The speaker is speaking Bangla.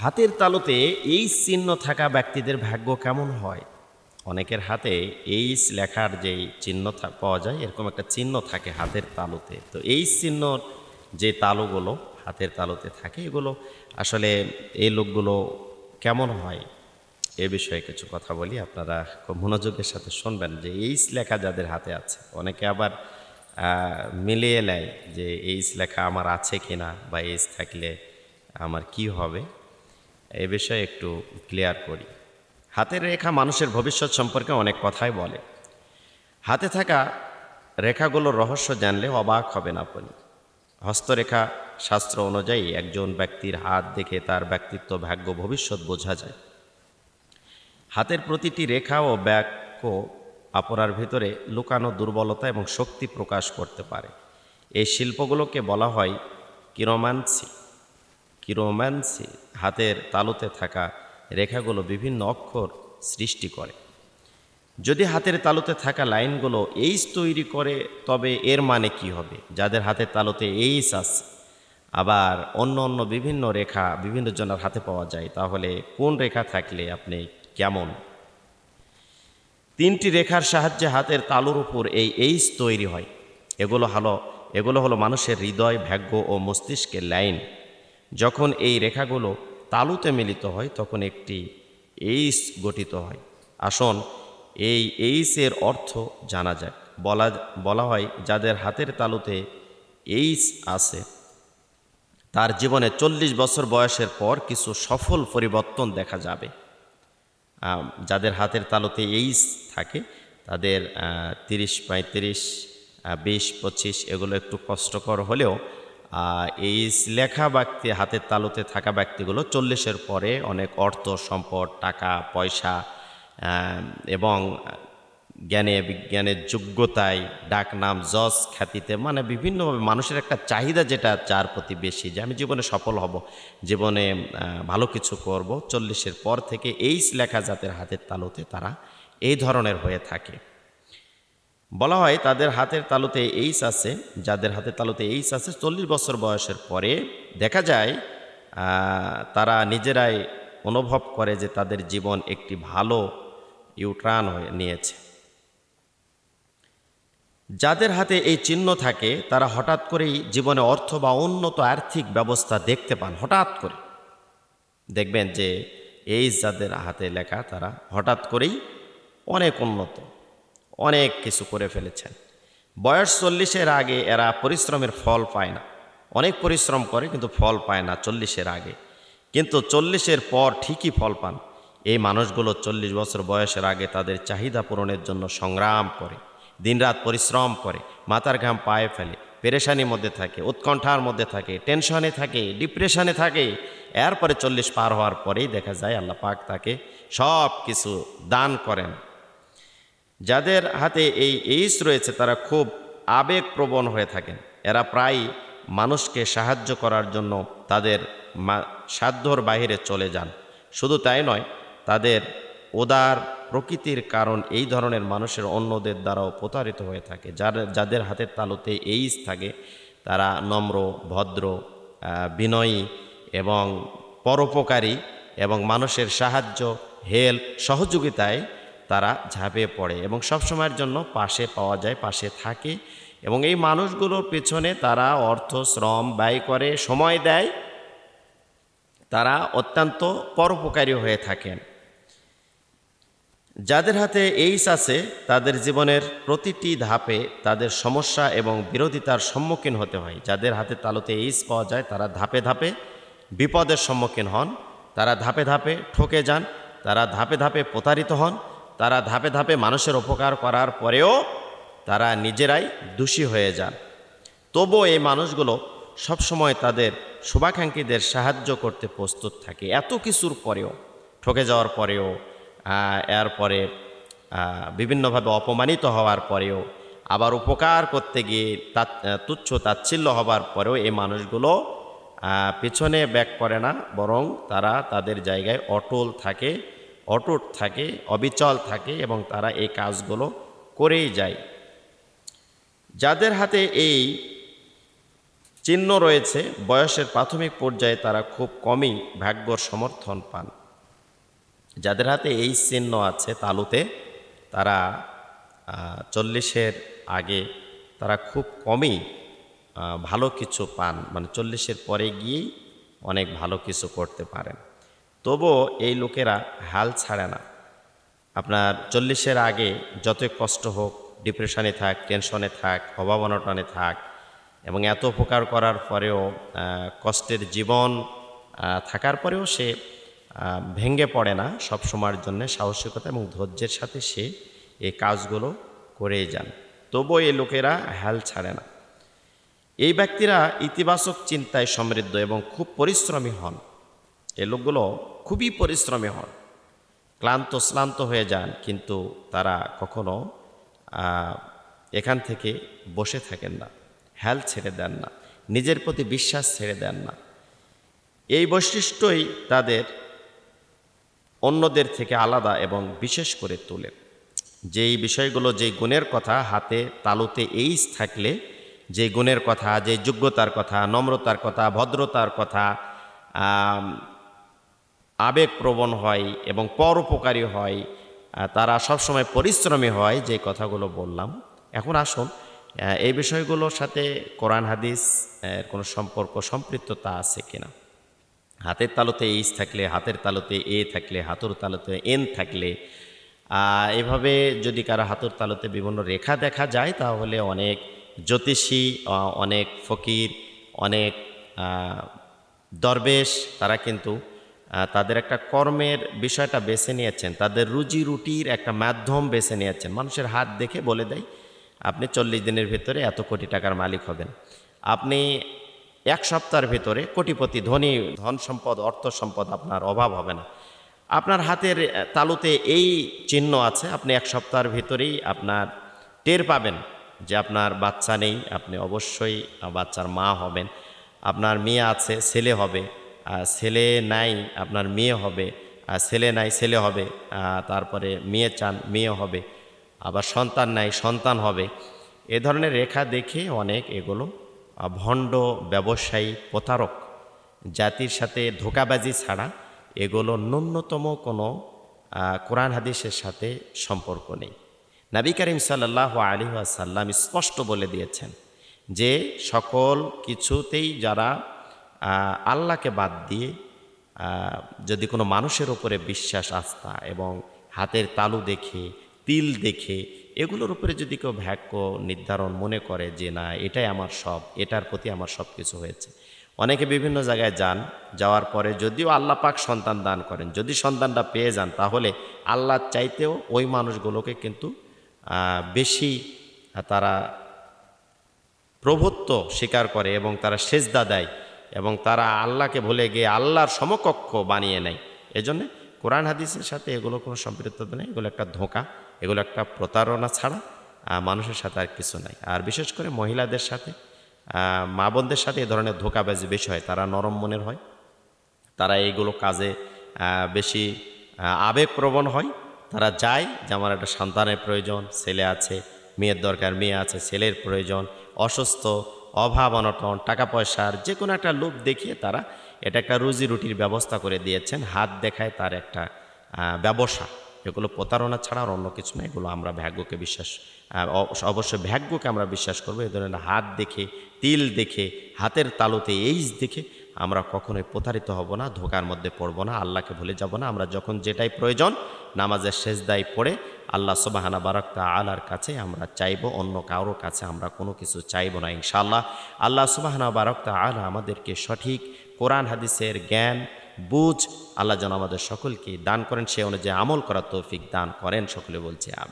হাতের তালুতে এইচ চিহ্ন থাকা ব্যক্তিদের ভাগ্য কেমন হয়? অনেকের হাতে এইচ লেখার যেই চিহ্ন পাওয়া যায়, এরকম একটা চিহ্ন থাকে হাতের তালুতে। তো এইচ চিহ্ন যে তালুগুলো হাতের তালুতে থাকে, এগুলো আসলে এই লোকগুলো কেমন হয় এ বিষয়ে কিছু কথা বলি। আপনারা খুব মনোযোগের সাথে শুনবেন যে এইচ লেখা যাদের হাতে আছে, অনেকে আবার মিলিয়ে নেয় যে এইচ লেখা আমার আছে কিনা বা এইচ থাকলে আমার কি হবে, এ বিষয়ে একটু ক্লিয়ার করি। হাতের রেখা মানুষের ভবিষ্যৎ সম্পর্কে অনেক কথাই বলে। হাতে থাকা রেখাগুলোর রহস্য জানলে অবাক হবেন আপনি। হস্তরেখা শাস্ত্র অনুযায়ী একজন ব্যক্তির হাত দেখে তার ব্যক্তিত্ব, ভাগ্য, ভবিষ্যৎ বোঝা যায়। হাতের প্রতিটি রেখা ও বাক্য অপরার ভিতরে লুকানো দুর্বলতা এবং শক্তি প্রকাশ করতে পারে। এই শিল্পগুলোকে বলা হয় কিরোম্যান্সি। কিরোম্যান্সি হাতের তালুতে থাকা রেখাগুলো বিভিন্ন অক্ষর সৃষ্টি করে। যদি হাতের তালুতে থাকা লাইনগুলো এইচ তৈরি করে, তবে এর মানে কি হবে? যাদের হাতের তালুতে এইচ আছে, আবার অন্য অন্য বিভিন্ন রেখা বিভিন্ন জনের হাতে পাওয়া যায়, তাহলে কোন রেখা থাকলে আপনি কেমন? তিনটি রেখার সাহায্যে হাতের তালুর উপর এই এইচ তৈরি হয়। এগুলো হলো মানুষের হৃদয়, ভাগ্য ও মস্তিষ্কের লাইন। যখন এই রেখাগুলো তালুতে মিলিত হয়, তখন একটি এইচ গঠিত হয়। আসুন এই এইচের অর্থ জানা যাক। বলা হয় যাদের হাতের তালুতে এইচ আছে, তার জীবনে 40 বছর বয়সের পর কিছু সফল পরিবর্তন দেখা যাবে। যাদের হাতের তালুতে এইচ থাকে, তাদের 30-35, 20-25 এগুলো একটু কষ্টকর হলেও এইচ লেখা ব্যক্তি, হাতের তালুতে থাকা ব্যক্তিগুলো 40-এর পরে অনেক অর্থ সম্পদ, টাকা পয়সা এবং জ্ঞানে বিজ্ঞানের যোগ্যতায়, ডাক নাম, যশ, খ্যাতিতে, মানে বিভিন্নভাবে মানুষের একটা চাহিদা যেটা যার প্রতি বেশি, যে আমি জীবনে সফল হব, জীবনে ভালো কিছু করব, 40-এর পর থেকে এইচ লেখা যাদের হাতের তালুতে, তারা এই ধরনের হয়ে থাকে। বলা হয় তাদের হাতের তালুতে এইচ আছে, যাদের হাতের তালুতে এইচ আছে 40 বছর বয়সের পরে দেখা যায় তারা নিজেরাই অনুভব করে যে তাদের জীবন একটি ভালো ইউটার্ন হয়ে নিয়েছে। যাদের হাতে এই চিহ্ন থাকে, তারা হঠাৎ করেই জীবনে অর্থ বা উন্নত আর্থিক ব্যবস্থা দেখতে পান। হঠাৎ করে দেখবেন যে এই যাদের হাতে লেখা, তারা হঠাৎ করেই অনেক উন্নত, অনেক কিছু করে ফেলেছেন। বয়স 40-এর আগে এরা পরিশ্রমের ফল পায় না। অনেক পরিশ্রম করে কিন্তু ফল পায় না 40-এর আগে, কিন্তু 40-এর পর ঠিকই ফল পান। এই মানুষগুলো 40 বছর বয়সের আগে তাদের চাহিদা পূরণের জন্য সংগ্রাম করে, দিনরাত পরিশ্রম করে, মাথার ঘাম পায়ে ফেলে, পেরেশানির মধ্যে থাকে, উৎকণ্ঠার মধ্যে থাকে, টেনশনে থাকে, ডিপ্রেশনে থাকে। এরপরে 40 পার হওয়ার পরেই দেখা যায় আল্লাহ পাক তাকে সব কিছু দান করেন। যাদের হাতে এই এইচ রয়েছে, তারা খুব আবেগপ্রবণ হয়ে থাকেন। এরা প্রায় মানুষকে সাহায্য করার জন্য তাদের সাধ্যর বাইরে চলে যান। শুধু তাই নয়, তাদের উদার প্রকৃতির কারণ এই ধরনের মানুষের অন্যদের দ্বারাও প্রতারিত হয়ে থাকে। যাদের হাতের তালুতে এইচ থাকে, তারা নম্র, ভদ্র, বিনয়ী এবং পরোপকারী, এবং মানুষের সাহায্য, হেল্প, সহযোগিতায় তারা ঝাঁপিয়ে পড়ে এবং সবসময়ের জন্য পাশে পাওয়া যায়, পাশে থাকে। এবং এই মানুষগুলোর পেছনে তারা অর্থ, শ্রম ব্যয় করে, সময় দেয়। তারা অত্যন্ত পরোপকারী হয়ে থাকেন। যাদের হাতে এইচ আছে, তাদের জীবনের প্রতিটি ধাপে তাদের সমস্যা এবং বিরোধিতার সম্মুখীন হতে হয়। যাদের হাতে তালুতে এইচ পাওয়া যায়, তারা ধাপে ধাপে বিপদের সম্মুখীন হন, তারা ধাপে ধাপে ঠকে যান, তারা ধাপে ধাপে প্রতারিত হন, তারা ধাপে ধাপে মানুষের উপকার করার পরেও তারা নিজেরাই দোষী হয়ে যান। তবুও এই মানুষগুলো সবসময় তাদের শুভাকাঙ্ক্ষীদের সাহায্য করতে প্রস্তুত থাকে। এত কিছুর পরেও, ঠকে যাওয়ার পরেও, এরপরে বিভিন্নভাবে অপমানিত হওয়ার পরেও, আবার উপকার করতে গিয়ে তুচ্ছ তাচ্ছিল্য হবার পরেও এই মানুষগুলো পেছনে ব্যাক করে না, বরং তারা তাদের জায়গায় অটুট থাকে, অবিচল থাকে, এবং তারা এই কাজগুলো করেই যায়। যাদের হাতে এই চিহ্ন রয়েছে, বয়সের প্রাথমিক পর্যায়ে তারা খুব কমই ভাগ্যর সমর্থন পান। যাদের হাতে এই চিহ্ন আছে তালুতে, তারা 40-এর আগে তারা খুব কমই ভালো কিছু পান, মানে 40-এর পরে গিয়েই অনেক ভালো কিছু করতে পারেন। তবুও এই লোকেরা হাল ছাড়ে না। আপনার 40-এর আগে যতই কষ্ট হোক, ডিপ্রেশনে থাক, টেনশনে থাক, অভাব অনটনে থাক, এবং এত উপকার করার পরেও কষ্টের জীবন থাকার পরেও সে ভেঙে পড়ে না। সব সময়ের জন্য সাহসিকতা এবং ধৈর্যের সাথে সে এই কাজগুলো করেই যান। তবুও এই লোকেরা হাল ছাড়ে না। এই ব্যক্তিরা ইতিবাচক চিন্তায় সমৃদ্ধ এবং খুব পরিশ্রমী হন। এই লোকগুলো খুবই পরিশ্রমী হন, ক্লান্ত হয়ে যান, কিন্তু তারা কখনো এখান থেকে বসে থাকেন না, হাল ছেড়ে দেন না, নিজের প্রতি বিশ্বাস ছেড়ে দেন না। এই বৈশিষ্ট্যই তাদের অন্যদের থেকে আলাদা এবং বিশেষ করে তোলে। যেই বিষয়গুলো, যেই গুণের কথা, হাতে তালুতে এইস থাকলে যে গুণের কথা, যে যোগ্যতার কথা, নম্রতার কথা, ভদ্রতার কথা, আবেগপ্রবণ হয় এবং পরোপকারী হয়, তারা সবসময় পরিশ্রমী হয়, যে কথাগুলো বললাম। এখন আসুন এই বিষয়গুলোর সাথে কোরআন হাদিস কোনো সম্পৃক্ততা আছে কিনা। হাতের তালুতে এইস থাকলে, হাতের তালুতে এ থাকলে, হাতুর তালুতে এন থাকলে, এভাবে যদি কারো হাতুর তালুতে বিভিন্ন রেখা দেখা যায়, তাহলে অনেক জ্যোতিষী, অনেক ফকির, অনেক দরবেশ, তারা কিন্তু তাদের একটা কর্মের বিষয়টা বেছে নিয়েছেন, তাদের রুজি রুটির একটা মাধ্যম বেছে নিয়েছেন। মানুষের হাত দেখে বলে দেয় আপনি 40 দিনের ভিতরে এত কোটি টাকার মালিক হবেন, আপনি 1 সপ্তাহের ভিতরে কোটিপতি, ধনী, ধন সম্পদ, অর্থ সম্পদ আপনার অভাব হবে না। আপনার হাতের তালুতে এই চিহ্ন আছে, আপনি 1 সপ্তাহের ভিতরেই আপনার টের পাবেন যে আপনার বাচ্চা নেই, আপনি অবশ্যই বাচ্চার মা হবেন। আপনার মেয়ে আছে, ছেলে হবে, ছেলে নাই, আপনার মেয়ে হবে, ছেলে নাই, ছেলে হবে, তারপরে মেয়ে চান, মেয়ে হবে, আবার সন্তান নাই, সন্তান হবে। এ ধরনের রেখা দেখে অনেক এগুলো ভণ্ড, ব্যবসায়ী, প্রতারক জাতির সাথে ধোঁকাবাজি ছাড়া এগুলো ন্যূনতম কোনো কোরআন হাদিসের সাথে সম্পর্ক নেই। নবী করিম সাল্লাল্লাহু আলাইহি ওয়াসাল্লাম স্পষ্ট বলে দিয়েছেন যে সকল কিছুতেই যারা আল্লাহকে বাদ দিয়ে যদি কোনো মানুষের উপরে বিশ্বাস, আস্থা এবং হাতের তালু দেখে, তিল দেখে, এগুলোর উপরে যদি কেউ ভাগ্য নির্ধারণ মনে করে যে না এটাই আমার সব, এটার প্রতি আমার সব কিছু হয়েছে। অনেকে বিভিন্ন জায়গায় যান, যাওয়ার পরে যদিও আল্লাহ পাক সন্তান দান করেন, যদি সন্তানটা পেয়ে যান, তাহলে আল্লাহর চাইতেও ওই মানুষগুলোকে কিন্তু বেশি তারা প্রভুত্ব স্বীকার করে এবং তারা সেজদা দেয় এবং তারা আল্লাহকে ভুলে গিয়ে আল্লাহর সমকক্ষ বানিয়ে নেয়। এজন্য কোরআন হাদিসের সাথে এগুলো কোনো সম্পৃক্ততা নেই, এগুলো একটা ধোঁকা, এগুলো একটা প্রতারণা ছাড়া মানুষের সাথে আর কিছু নাই। আর বিশেষ করে মহিলাদের সাথে, মা বোনদের সাথে এ ধরনের ধোঁকাবাজি বেশি হয়। তারা নরম মনের হয়, তারা এইগুলো কাজে বেশি আবেগপ্রবণ হয়। তারা চায় যে আমার একটা সন্তানের প্রয়োজন, ছেলে আছে, মেয়ের দরকার, মেয়ে আছে, ছেলের প্রয়োজন, অসুস্থ, অভাব অনটন, টাকা পয়সার যে কোনো একটা লোভ দেখিয়ে তারা এটা একটা রুজি রুটির ব্যবস্থা করে দিয়েছেন। হাত দেখায় তার একটা ব্যবসা। এগুলো প্রতারণা ছাড়া আর অন্য কিছু না। এগুলো আমরা ভাগ্যকে বিশ্বাস, অবশ্যই ভাগ্যকে আমরা বিশ্বাস করবো। এই ধরনের হাত দেখে, তিল দেখে, হাতের তালুতে এইজ দেখে আমরা কখনোই প্রতারিত হব না, ধোকার মধ্যে পড়ব না, আল্লাহকে ভুলে যাব না। আমরা যখন যেটাই প্রয়োজন নামাজের সেজদায় পড়ে আল্লাহ সুবহানাহু ওয়া তাআলার কাছে আমরা চাইব, অন্য কারোর কাছে আমরা কোনো কিছু চাইব না ইনশাআল্লাহ। আল্লাহ সুবহানাহু ওয়া তাআলা আমাদেরকে সঠিক কোরআন হাদিসের জ্ঞান, বুঝ আল্লাহ যেন আমাদের সকলকে দান করেন, সে অনুযায়ী আমল করার তৌফিক দান করেন। সকলে বলছে আমিন।